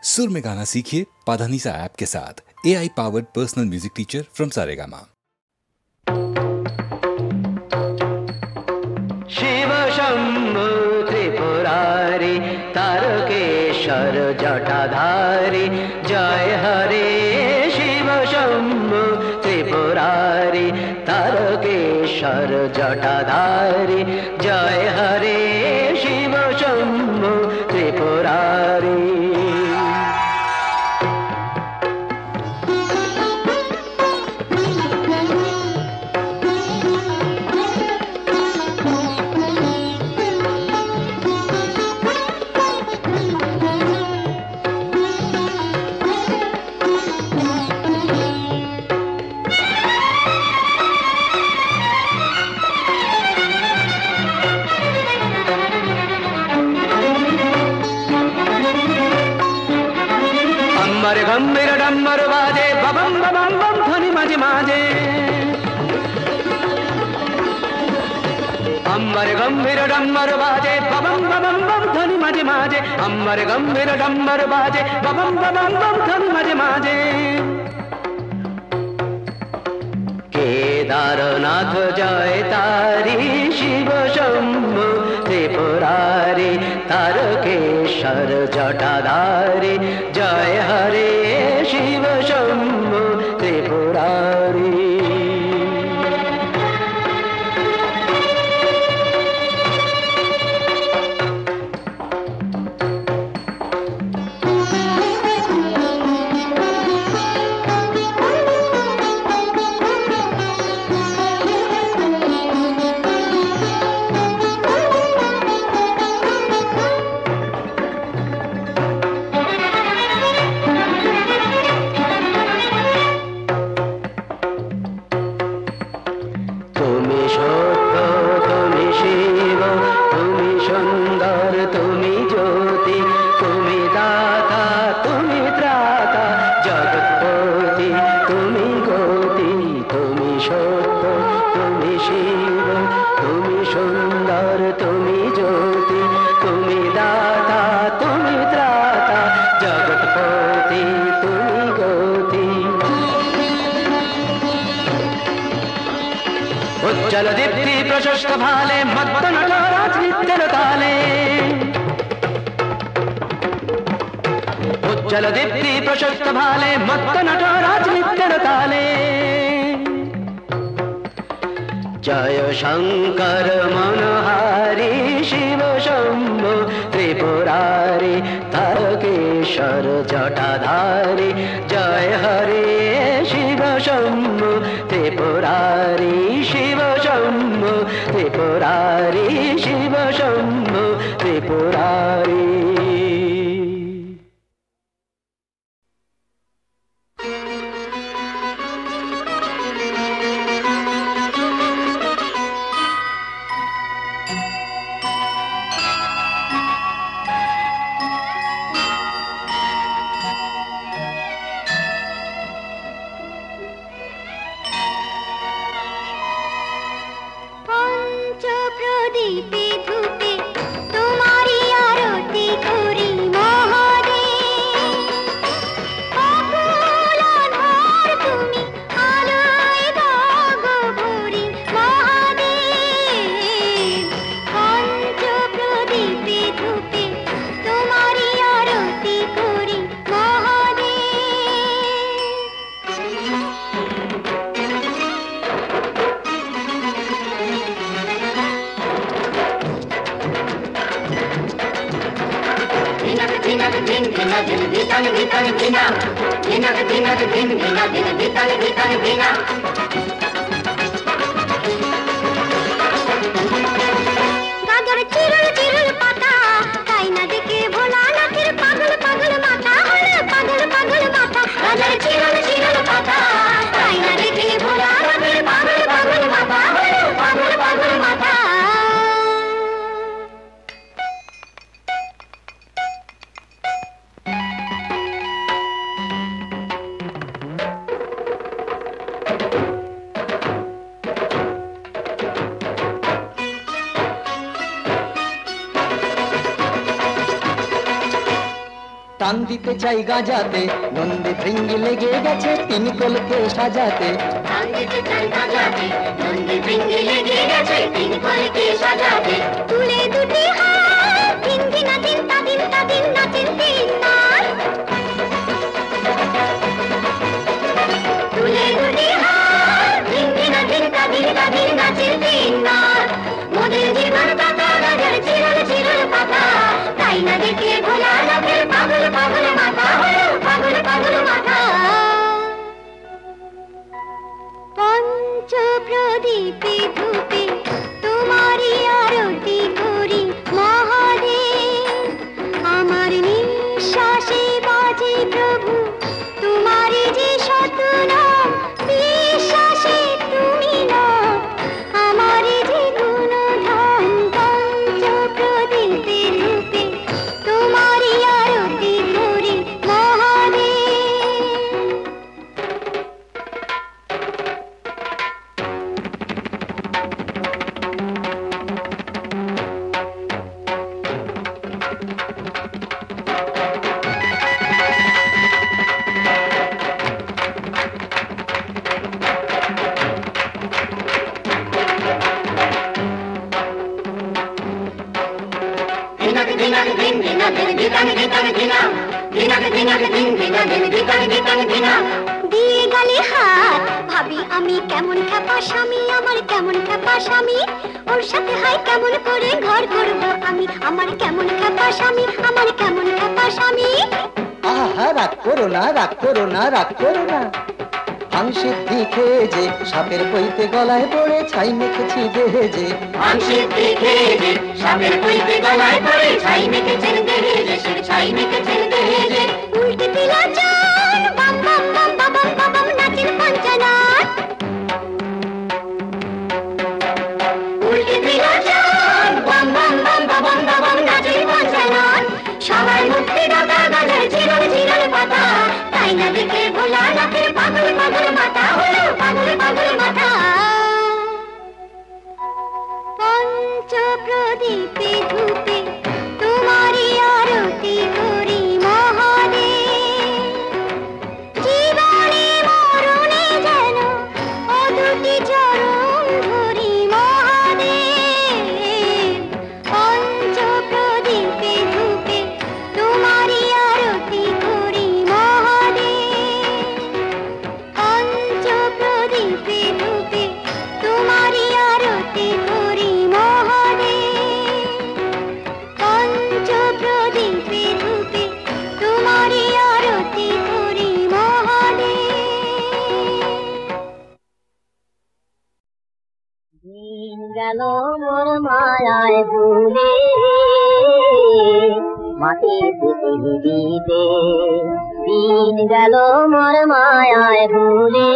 सुर में गाना सीखिए पाधानीसा ऐप के साथ। AI powered personal music teacher from Saregama. Shiv Shambhu Tripurari Tarakeshwar Jatadhari जय हरे। शिव शंभु त्रिपुरारी तारकेश्वर जटाधारी जय हरे। शिव शंभु त्रिपुरारी। गंभीर डम्बर बाजे बबम बबम बम ध्वनि माजे माजे। अंबर गंभीर डम्बर बाजे बबम बबम बम ध्वनि माजे माजे। अंबर गंभीर डम्बर बाजे बबम बबम बम ध्वनि माजे माजे। केदारनाथ जय तारी शिव शंभु त्रिपुरारी तारकेश्वर जटाधारी जय हरे। शिव शंभु त्रिपुरारी। जलदीप्ति प्रशस्त भाले मत्त नटराज नित्य ताले। जलदीप्ति प्रशस्त भाले मत्त नटराज नित्य ताले। जय शंकर मनहारी शिव शंभु त्रिपुरारी तारकेश्वर जटाधारी जय हरे। शिव शंभु त्रिपुरारी शिव शंभु त्रिपुरारी शिव शंभु त्रिपुरारी। दीपे धूपे तुम्हारी आरती करी महादेव। अफुलाधार तुम्ही आलोय दाग भोरी महादेव। पंच प्रदीपे धूपे तुम्हारी आरती करी गाजर चिरुल चिरुल पाता ताई ना देखे भोलानाथेर पागल पागल माथा। पागल पागल माथा गाजर चिरुल चिरुल पाता ताई ना देखे भोलानाथेर पागल पागल माथा। पागल पागल माथा। টান দিতে চাই গাজাতে, নন্দী ভৃঙ্গি লেগে গেছে তিন কলকে সাজাতে। টান দিতে চাই গাজাতে, নন্দী ভৃঙ্গি লেগে গেছে তিন কলকে সাজাতে। তুলে দুটি হাত দিন দিনা দিন তা দিন তা দিন নাচেন তিন নার। তুলে দুটি হাত দিন দিনা দিন তা দিন তা দিন নাচেন তিন নার। মোদের জীবন পাতা রাজার চিরল চিরল পাতা, তাই না দেখে ভোলা রাতের পাগল পাগল মাথা হলো পাগল পাগল মাথা। পঞ্চ প্রদীপে ধূপে তোমারই আরতি করি মহাদেব। আমার নিঃশ্বাসে বাজে প্রভু তোমারই যে শতনাম। বিশ্বাসে তুমি না আমার যে গুণধাম। পঞ্চ প্রদীপে ধূপে তোমারই আরতি করি মহাদেব। দিয়ে গেলে হাত ভাবি আমি কেমন খেপা স্বামী, আমার কেমন খেপা স্বামী। ওর সাথে হয় কেমন করে ঘর করবো আমি, আমার কেমন খেপা স্বামী, আমার কেমন খেপা স্বামী। আহা রাগ করো না, রাগ করো না, রাগ করো না। আংশিদ্ধি খেয়ে যে সাপের পইতে গলায় পড়ে ছাই মেখেছি দেহে যে। আংশিদ্ধি খেয়ে যে সাপের পইতে গলায় পড়ে ছাই মেখেছেন দেহে যে, সে ছাই মেখেছেন দেহে যে। উল্টে দিলা চান বাম বাম বাম বাবাম বাবাম নাচেন পঞ্চনাট। উল্টে দিলা চান বাম বাম বাম বাবাম বাবাম নাচেন পঞ্চনাট। সবাই মুক্তি দাতা গাছের চিরল চিরল পাতা, তাই না দেখে ভোলা রাতের পাগল পাগল মাথা হলো পাগল পাগল মাথা। পঞ্চ প্রদীপে ধূপে তোমারই আরতি করি মহাদেব। জীবনে মরণে যেন ও দুটি চরণ ধরি মহাদেব। পঞ্চ প্রদীপে ধূপে তোমারই আরতি করি মহাদেব। পঞ্চ প্রদীপে ধূপে তোমারই আরতি করি মহাদেব। পঞ্চ প্রদীপে ধূপে তোমারই আরতি করি মহাদেব। দিন গেল মোর মায়ায় ভুলে মাটির পৃথিবীতে। দিন গেল মোর মায়ায় ভুলে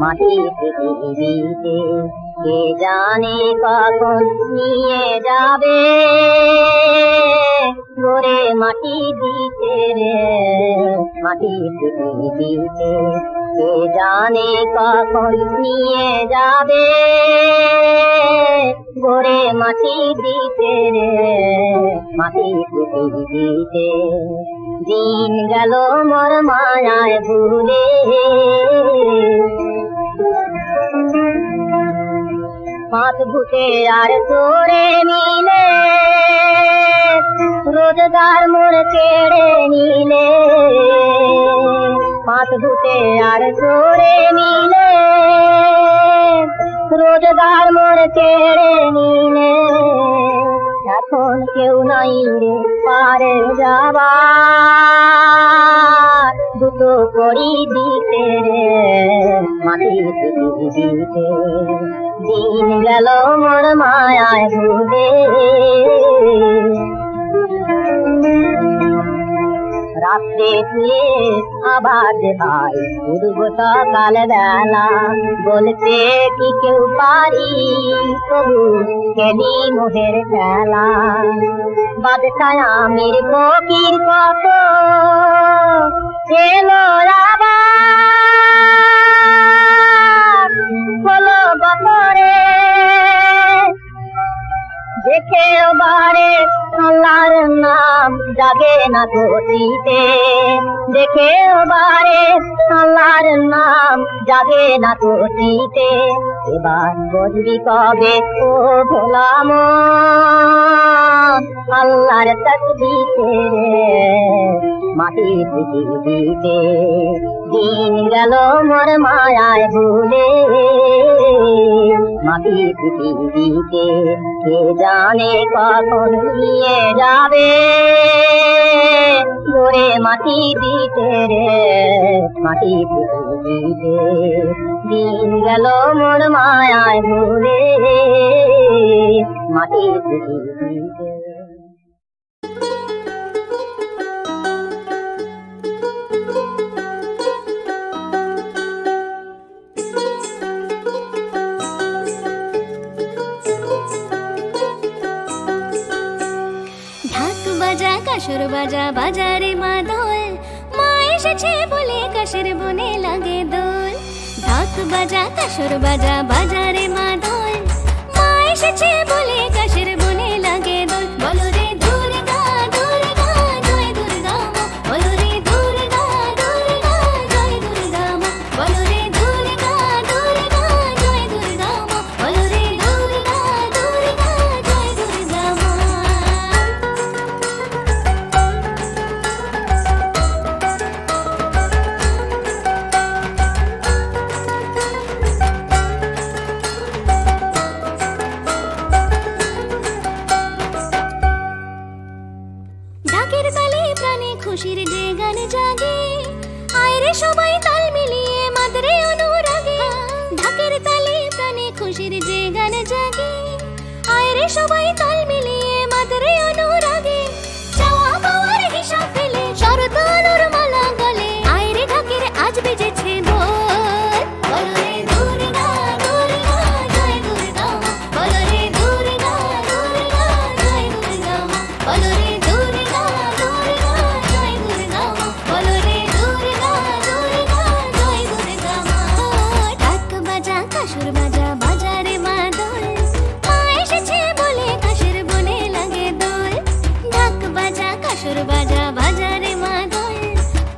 মাটির পৃথিবীতে। কে জানে কখন নিয়ে যাবে গোরে মাটি দিতে রে মাটির পৃথিবীতে। কে জানে কখন নিয়ে যাবে গোরে মাটি দিতে রে মাটির পৃথিবীতে। দিন গেল মোর মায়ায় ভুলে। পাঁচ ভূতে আর তোরে মিলে রোজগার মোর কেড়ে নিলে। পাঁচ ভূতে আর তোরে মিলে রোজগার মোর কেড়ে নিলে। এখন কেউ নাই রে পারে যাবার দুটো করি দিতে রে মাটির পৃথিবীতে। দিন গেল মোর মায়ায় ভুলে। রাত্রে শুয়ে আবার ভাই উঠব সকাল বেলা, বলতে কি কেউ পারি তবু কেলি মোহের খেলা। বাদশাহ আমির ফকির কত এলো আবার হলো বছরে দেখে বারে আল্লাহর নাম জাগে না তোটিতে দেখে বারে আল্লাহর নাম জাগে না তোটিতে এবার বলবি কবে ও ভোলা মন আল্লাহর তসবিতে মাটির পৃথিবীতে দিন গেল মোর মায়ায় ভুলে মাটির পৃথিবীতে কে জানে কখন নিয়ে যাবে গোরে মাটি দিতে রে মাটি পৃথিবীতে দিন গেল মোর মায়ায় ভুলে মাটি পৃথিবীতে কাসর বাজা বাজারে মাদল মা এসেছে বলে কাশের বনে লাগে দোল ঢাক বাজা কাসর বাজা বাজারে মাদল মা এসেছে বলে কাশের বনে লাগে দোল বলো রে দুর্গা দুর্গা জয় দুর্গা মা বলো রে দুর্গা দুর্গা জয় দুর্গা মা বলো রে দুর্গা দুর্গা জয় দুর্গা মা বলো রে দুর্গা দুর্গা জয় দুর্গা মা খুশির যে গান জাগে আয় রে সবাই তাল মিলিয়ে মাদরে অনুরাগে ঢাকের তালে প্রাণে খুশির যে গান জাগে আয় রে সবাই তাল মিলিয়ে মাদরে অনুরাগে চাওয়া পাওয়ার হিসাব ফেলে শরৎ আলোর মালা গলে আয় রে ঢাকের আজ বেজেছে দোল বলো রে দুর্গা দুর্গা জয় দুর্গা মা বলো রে দুর্গা দুর্গা জয় দুর্গা মা বলো রে দুর্গা দুর্গা জয় দুর্গা মা বলো রে দুর্গা দুর্গা জয় দুর্গা মা ঢাক বাজা কাসর বাজা বাজারে মাদল মা এসেছে বলে কাশের বনে লাগে দোল ঢাক বাজা কাসর বাজা বাজারে মাদল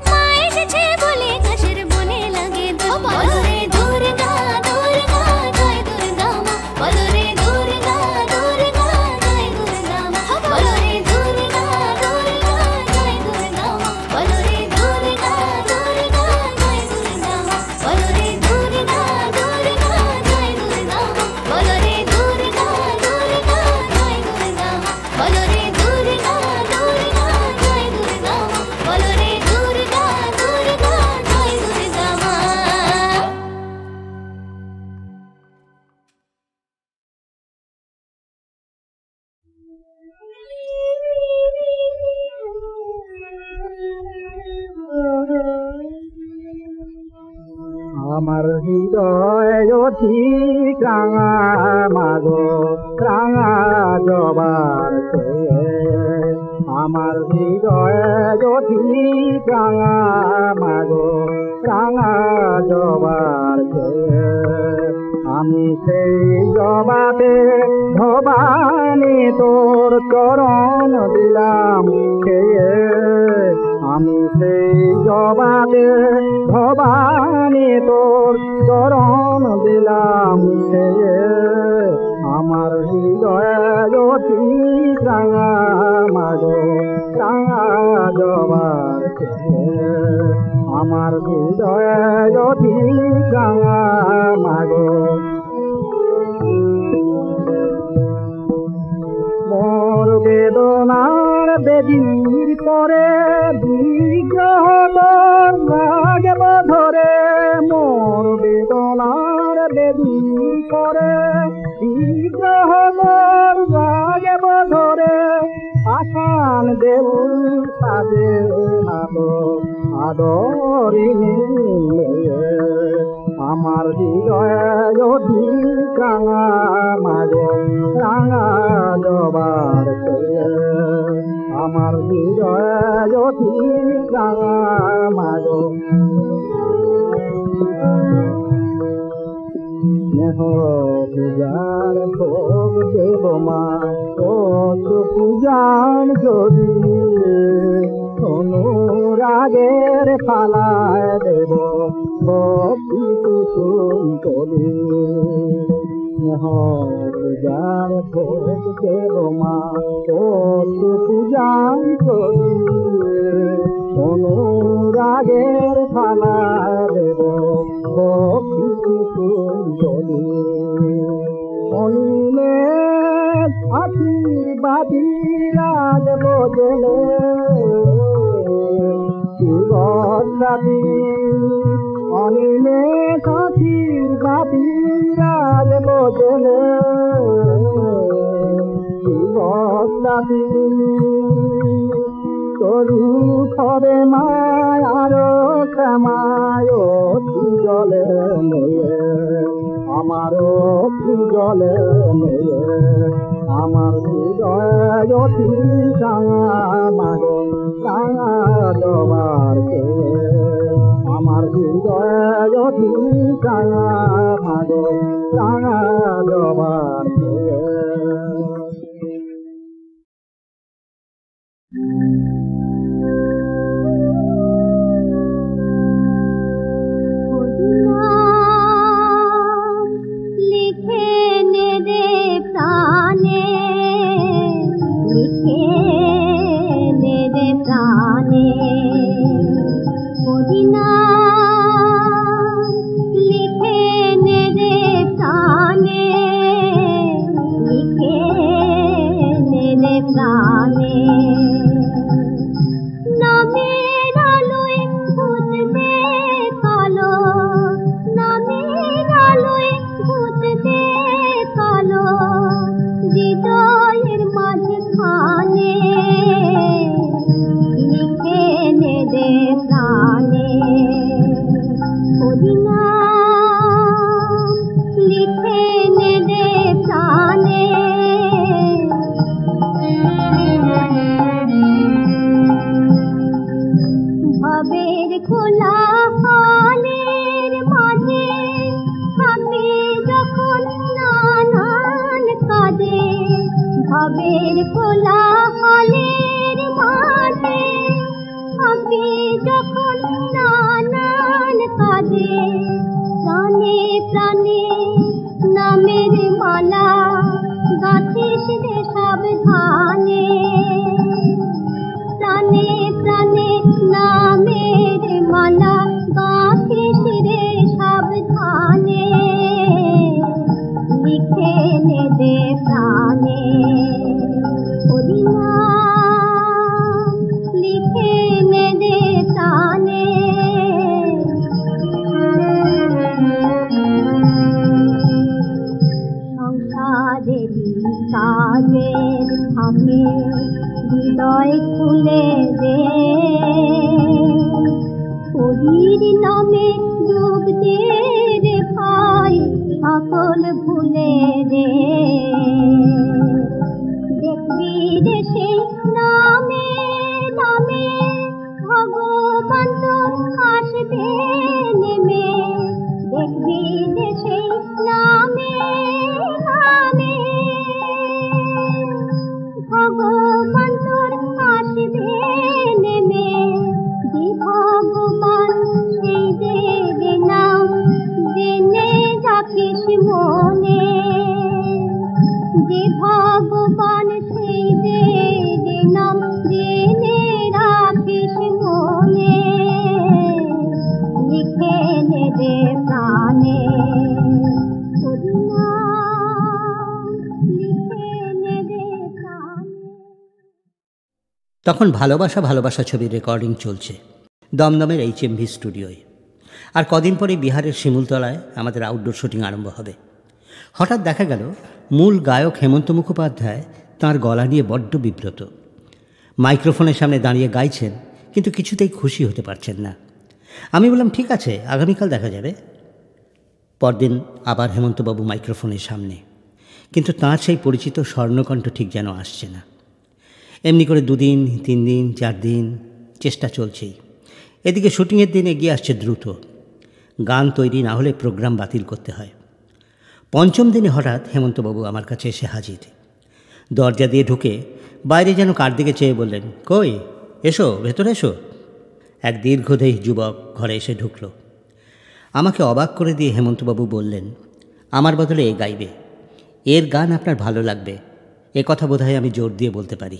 মা এসেছে বলে কাশের বনে লাগে দোল বলো রে দুর্গা দুর্গা জয় দুর্গা মা বলো রে দুর্গা দুর্গা জয় দুর্গা মা বলো রে দুর্গা দুর্গা জয় দুর্গা মা বলো রে দুর্গা দুর্গা জয় দুর্গা মা বলো রে দুর্গা দুর্গা জয় দুর্গা মা বলো রে দুর্গা দুর্গা জয় দুর্গা মা বলো রে দুর্গা দুর্গা জয় দুর্গা মা বলো রে দুর্গা দুর্গা জয় দুর্গা মা আমার হৃদয় ঠিক রাঙা মাগো রাঙা জবার আমার হৃদয় ঠিক রাঙা মাগো রাঙা জবার আমি সেই জবাতে ভবানী তোর চরণ দিলাম খেয়ে আমি সেই জবাতে ভবানী তোর চরণ দিলাম খেয়ে আমার হৃদয় ঠিক রাঙা মাগো রাঙা জবার আমার হৃদয় ঠিক রাঙা মাগো মোর বেদনার বেদির পরে বিগ্রহ লাগে ধরে মোর বেদনার বেদির পরে বিগ্রহ লাগে ধরে আসান দেব সাজে নাতো আদরিনী আমার হৃদয় ঠিক রাঙা মাগো রাঙা জবার আমার হৃদয় ঠিক রাঙা মাগো স্নেহ পূজার ভোগ দেব মা, কত পূজার যদি অনুরাগের ফালায় দেব ভক্তি কুসুম করি। স্নেহ পূজার ভোগ দেব মা, কত পূজার যদি অনুরাগের ফালায় দেব ভক্তি কুসুম করি। অনিমে আশীর্বাদী রাজ বজলে শিবরাত্রি, অনিমে আশীর্বাদী রাজ বজলে শিবরাত্রি। তরু খবে মায়ার শ্যামায় জলে মেয়ে, আমার জলে মেয়ে, আমার হৃদয় অতি রাঙা মাগো রাঙা জবার কে, আমার হৃদয় অতি রাঙা মাগো রাঙা জবার কে। লিখে নে দে প্রাণে, লিখে নে দে প্রাণে, মদিনা লিখে নে দে প্রাণে, লিখে নে দে প্রাণে। নামের আলোয় ঘুচবে কালো, নামের আলোয় ঘুচবে কালো, হৃদয়ের মাঝখানে লিখে নে দে প্রাণে, মদিনা লিখে নে দে প্রাণে। ভবের খোলা হালের মাঝে থাকবে যখন নানান কাজে, ভবের খোলা হালের মাঝে থাকবে যখন নানান কাজে, প্রাণে প্রাণে নামের মালা গাঁথিস রে সাবধানে, প্রাণে প্রাণে নামের মালা গাঁথিস রে সাবধানে, লিখে নে দে প্রাণে, মদিনা লিখে নে দে প্রাণে। সংসারেরই কাজের ফাঁকে হৃদয় খুলে দে, হরির নামে যোগ দে রে ভাই, সকল ভুলে দে। দেখবি রে সেই নামে নামে ভগবান তোর আসবে নেমে, দেখবি রে সেই নামে নামে ভগবান তোর আসবে নেমে। যে ভগবান সেই দেবে নাম জেনে রাখিস মনে, যে ভগবান সেই দেবে নাম জেনে রাখিস মনে, লিখে নে দে প্রাণে, মদিনা লিখে নে দে প্রাণে। তখন ভালোবাসা ভালোবাসা ছবির রেকর্ডিং চলছে দমদমের HMV স্টুডিওয়। আর কদিন পরে বিহারের শিমুলতলায় আমাদের আউটডোর শুটিং আরম্ভ হবে। হঠাৎ দেখা গেল মূল গায়ক হেমন্ত মুখোপাধ্যায় তাঁর গলা নিয়ে বড্ড বিব্রত। মাইক্রোফোনের সামনে দাঁড়িয়ে গাইছেন, কিন্তু কিছুতেই খুশি হতে পারছেন না। আমি বললাম, ঠিক আছে, আগামীকাল দেখা যাবে। পরদিন আবার হেমন্তবাবু মাইক্রোফোনের সামনে, কিন্তু তাঁর সেই পরিচিত স্বর্ণকণ্ঠ ঠিক যেন আসছে না। এমনি করে 2 দিন 3 দিন 4 দিন চেষ্টা চলছেই। এদিকে শুটিংয়ের দিন এগিয়ে আসছে দ্রুত। গান তৈরি না হলে প্রোগ্রাম বাতিল করতে হয়। পঞ্চম দিনে হঠাৎ হেমন্তবাবু আমার কাছে এসে হাজির। দরজা দিয়ে ঢুকে বাইরে যেন কার দিকে চেয়ে বললেন, কই এসো, ভেতরে এসো। এক দীর্ঘদেহী যুবক ঘরে এসে ঢুকল। আমাকে অবাক করে দিয়ে হেমন্তবাবু বললেন, আমার বদলে এ গাইবে, এর গান আপনার ভালো লাগবে, এ কথা বোধহয় আমি জোর দিয়ে বলতে পারি।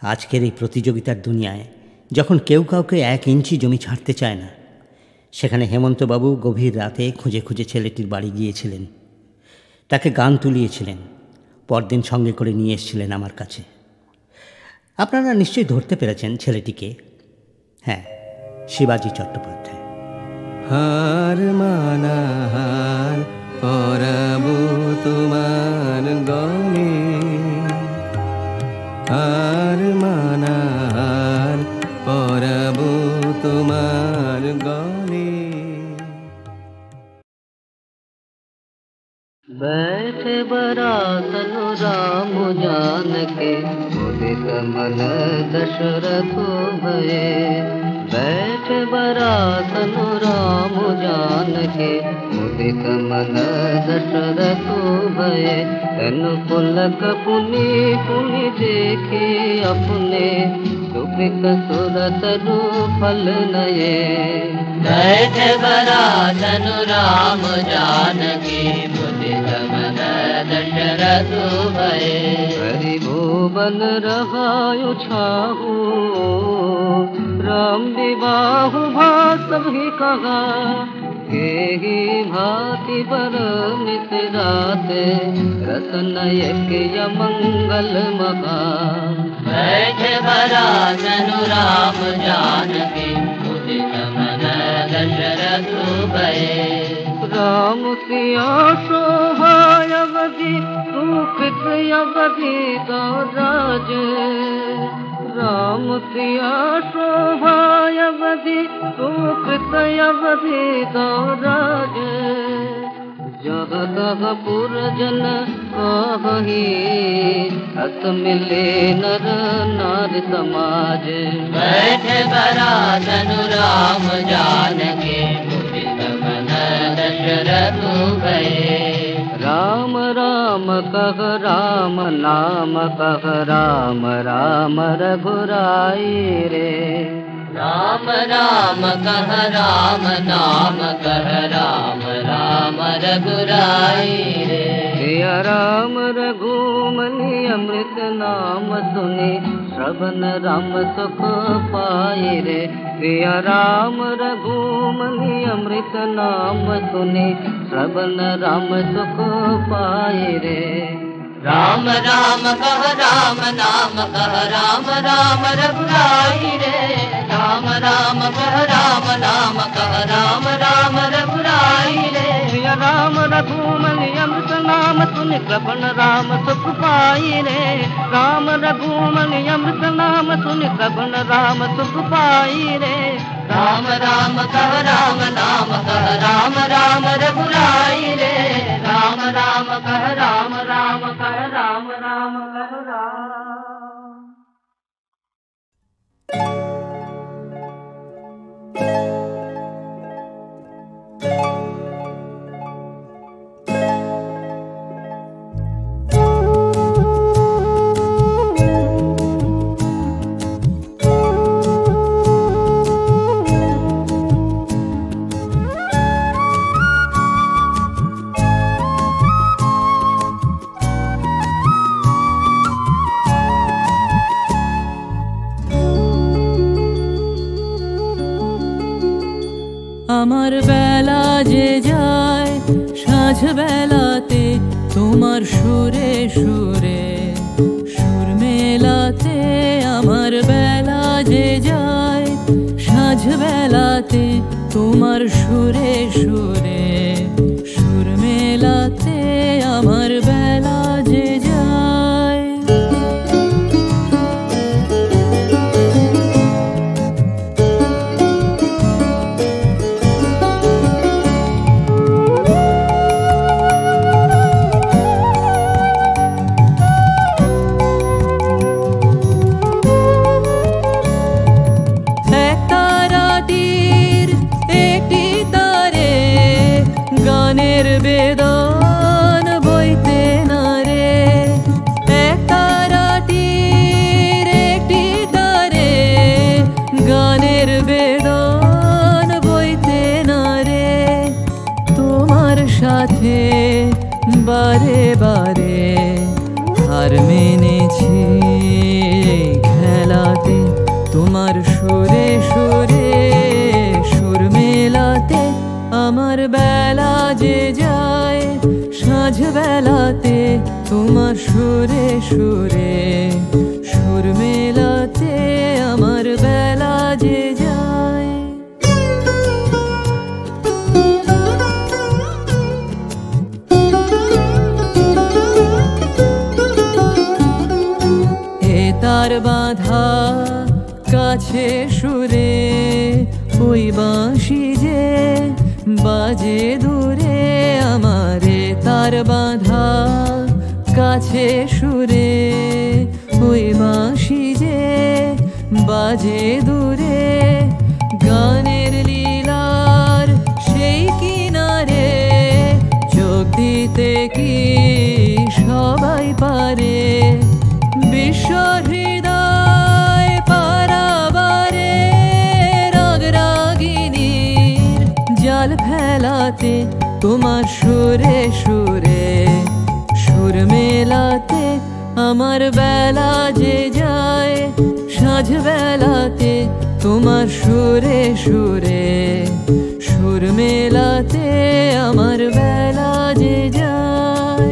আজকের এই প্রতিযোগিতার দুনিয়ায় যখন কেউ কাউকে 1 ইঞ্চি জমি ছাড়তে চায় না, সেখানে হেমন্তবাবু গভীর রাতে খুঁজে খুঁজে ছেলেটির বাড়ি গিয়েছিলেন, তাকে গান তুলিয়েছিলেন, পরদিন সঙ্গে করে নিয়ে এসেছিলেন আমার কাছে। আপনারা নিশ্চয়ই ধরতে পেরেছেন ছেলেটিকে। হ্যাঁ, শিবাজি চট্টোপাধ্যায়। হার মানা হার পরাবো তোমার গলে, হার মানা হার পরাবো তোমার গলে। बैठे बरातन राम जानके उदित मन दशरथ भये। बैठे बरातन राम जानके उदित मन दशरथ भये। तन पुलक पुनि पुनि देखे अपने सुकृत सुरत फल नये। बैठे बरातन राम जानकी मुदित मन दशरथ भये। हरि भुवन रहायु छाहु राम विवाह भात भी कहा। केहि भांति बरनित राते रत्नयक यमंगल महा। बैठे बरातन राम जानकी मुदित मन दशरथ भये। राम सिया शोभायवधि सुकृत अवधि राज। राम सिया शोभायवधि सुकृत अवधि राज। जह तह पुरजन कहि हस मिले नर नार समाज। बैठे बरातन राम जानकी मुदित मन दशरथ भये। राम राम कह राम नाम कह राम राम रघुराई रे। राम राम कह राम नाम कह राम राम रघुराई रे। सिया राम रघुमनि अमृत नाम सुनि श्रवण राम सुख पाए रे। सिया राम रघुमनि अमृत नाम सुनि श्रवण राम सुख पाए रे। राम राम कह राम नाम कह राम राम रघुराई रे। राम राम कह राम नाम कह राम राम रघुराई रे। सिया राम रघुमनि अमृत नाम सुनि श्रवण राम सुख पाई रे। राम रघुमनि अमृत नाम सुनि श्रवण राम सुख पाई रे। राम राम कह राम नाम कह राम राम रघुराई रे। राम राम कह राम राम कह राम राम कह राम। আমার বেলা যে যায় সাঁঝ বেলাতে তোমার সুরে সুরে সুর মেলাতে। আমার বেলা যে যায় সাঁঝ বেলাতে তোমার সুরে সুরে সুর মেলাতে। আমার বেলা যে যায়। গানের বেদন বারে বারে হার মেনেছি খেলাতে তোমার সুরে সুরে সুর মেলাতে আমার বেলা যে যায় সাঁঝ বেলাতে তোমার সুরে সুরে সুর মেলাতে আমার বেলা যে যায়। তার বাঁধা কাছে সুরে ওই বাঁশি যে বাজে দূরে আমারে তার বাঁধা কাছে সুরে ওই বাঁশি যে বাজে দূরে গানের লীলার সেই কিনারে চোখ দিতে কি সবাই পারে বিশ্ব হৃদয় পারাবারে রাগ রাগিনীর জাল ফেলাতে তোমার সুরে সুরে সুর মেলাতে আমার বেলা যে যায় সাঁঝ বেলাতে তোমার সুরে সুরে সুর মেলাতে আমার বেলা যে যায়।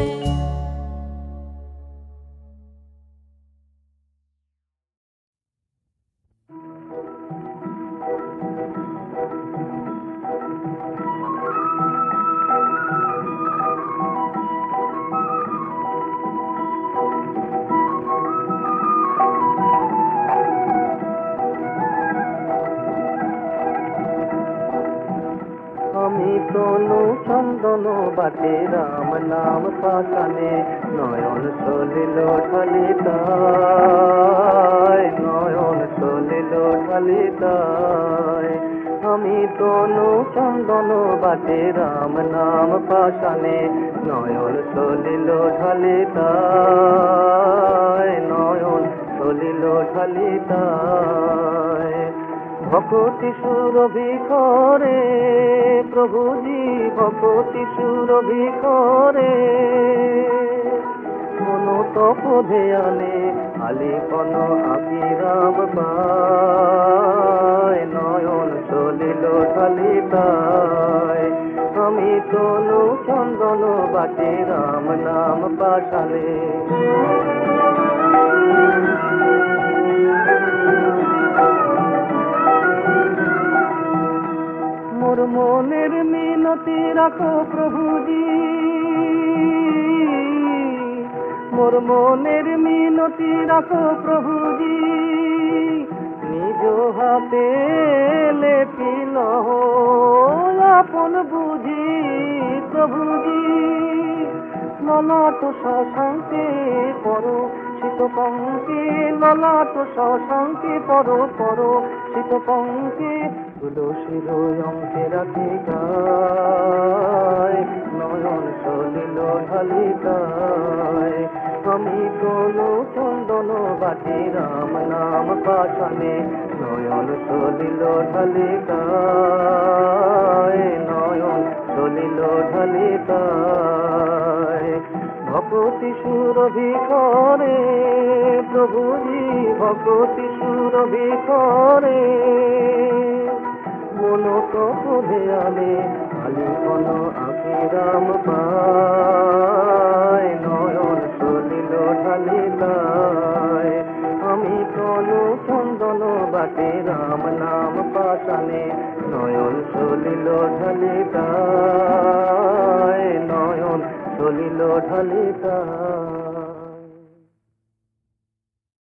আমি তনু চন্দন বাটে রাম নাম পাশানে নয়ন সলিল ঢালিতায় নয়ন সলিল ঢালিতায় আমি তনু চন্দন বাটে রাম নাম পাশানে নয়ন সলিল ঢালিতায় নয়ন সলিল ঢালিতায় ভকতি সুরভি করে প্রভুজি ভকতি সুরভি করে মন তপ ধ্যানে আলিপন আকিরাম পায় নয়ন সলিল ঢালিতায় আমি তনু চন্দন বাটে রাম নাম পাশানে মোর মনের মিনতি রাখো প্রভুজি মোর মনের মিনতি রাখো প্রভুজি নিজ হাতে লেপিল আপন বুঝি প্রভুজি ললাট শশাঙ্কে পর শীত পঙ্কে ললাট শশাঙ্কে পর পর শীত পঙ্কে তুলসীর অঙ্কে রাখি গায় নয়ন সলিল ঢালিতায় আমি তনু চন্দন বাটি রাম নাম পাশানে নয়ন সলিল ঢালিতায় নয়ন সলিল ঢালিতায় ভকতি সুরভি করে প্রভুজি ভকতি সুরভি করে মন তপ ধ্যানে আলিপন আকিরাম পায় নয়ন সলিল ঢালিতায় আমি তনু চন্দন বাটে রাম নাম পাশানে নয়ন সলিল ঢালিতায় নয়ন সলিল ঢালিতায়।